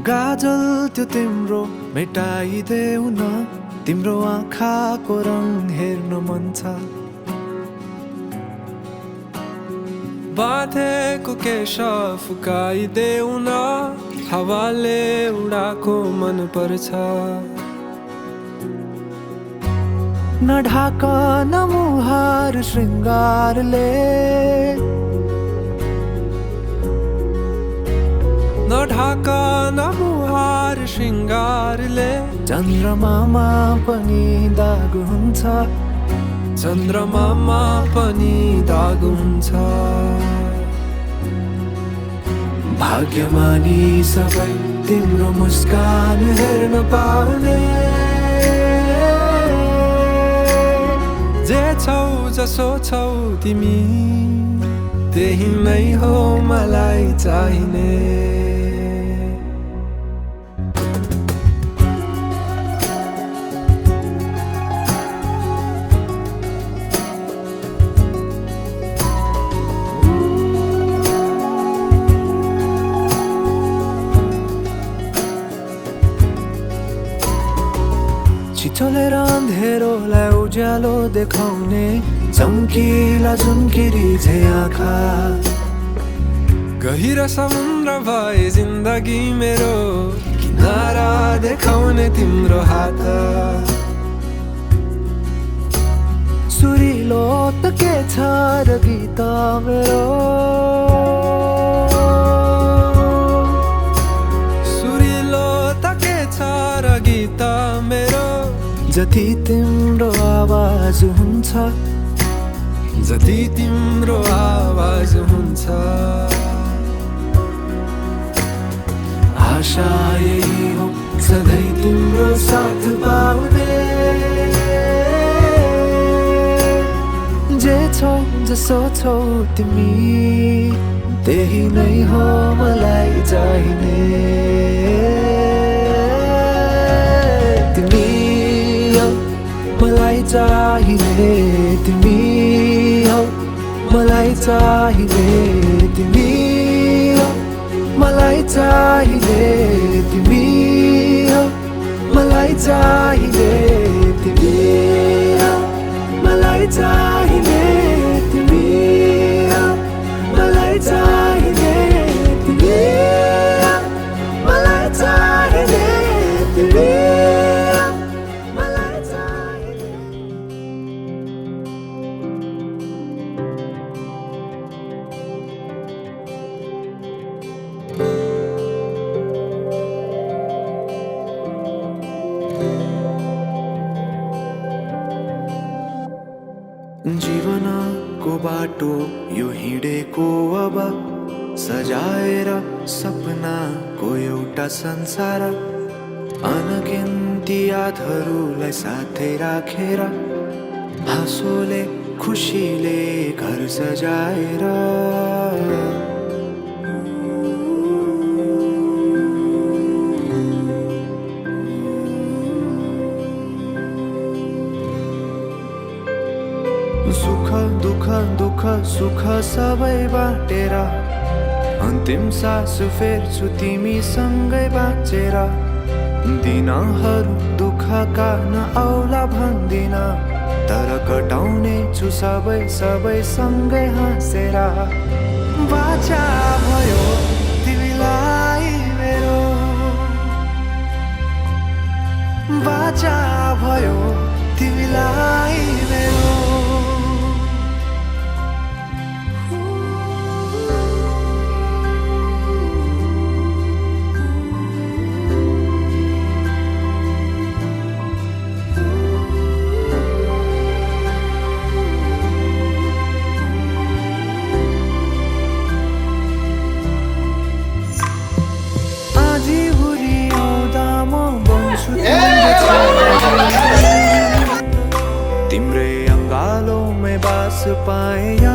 गाजल त्यो तिम्रो मेटाइदेऊ न, तिम्रो आँखाको रङ हेर्न मन छ। बाँधेको केश फुकाइदेऊ न, हावाले उडाको मन पर्छ। न ढाक न मुहार श्रृङ्गारले, न ढाक न मुहार श्रृङ्गारले। चन्द्रमामा पनि दाग हुन्छ, चन्द्रमामा पनि दाग हुन्छ। भाग्यमानी सबै तिम्रो मुस्कान हेर्न पाउने। जे छौ जसो छौ तिमी, त्यही नै हो मलाई चाहिने। छिचोलेर अँधेरोलाई उज्यालो देखाउने, चम्किला झुम्किरी झै आँखा। गहिरो समुद्र भए जिन्दगी मेरो, किनारा देखाउने तिम्रो हात। सुरिलो त के छ र गीत मेरो, सुरिलो त के छ र गीत मेरो। जति तिम्रो आवाज हुन्छ, जति तिम्रो आवाज हुन्छ। आशा यही हो सधैँ तिम्रो साथ पाउने। जे छौ जसो छौ तिमी, त्यही नै हो मलाई चाहिने। मलाई चाहिने तिमी हौ, मलाई चाहिने तिमी हौ, मलाई चाहिने तिमी हौ, मलाई चाहिने तिमी हौ, मलाई चाहिने तिमी हौ, मलाई चाहिने तिमी हौ, मलाई चाहिने तिमी। जीवनको बाटो यो हिँडेको अब, सजाएर सपनाको एउटा संसार। अनगिन्ती यादहरूलाई साथै राखेर, हाँसोले खुसीले घर सजाएर। सुख दुःख दुःख सुख सबै बाटेर, अन्तिम सास फेर्छु तिमीसँगै बाँचेर। दिनहरू दुःखका नआउला भन्दिन, तर कटाउने छु सबै सबै सँगै हाँसेर। बाचा भयो तिमीलाई मेरो, बाचा भयो तिमीलाई मेरो। तिम्रै अङ्गालोमै बास पाएँ।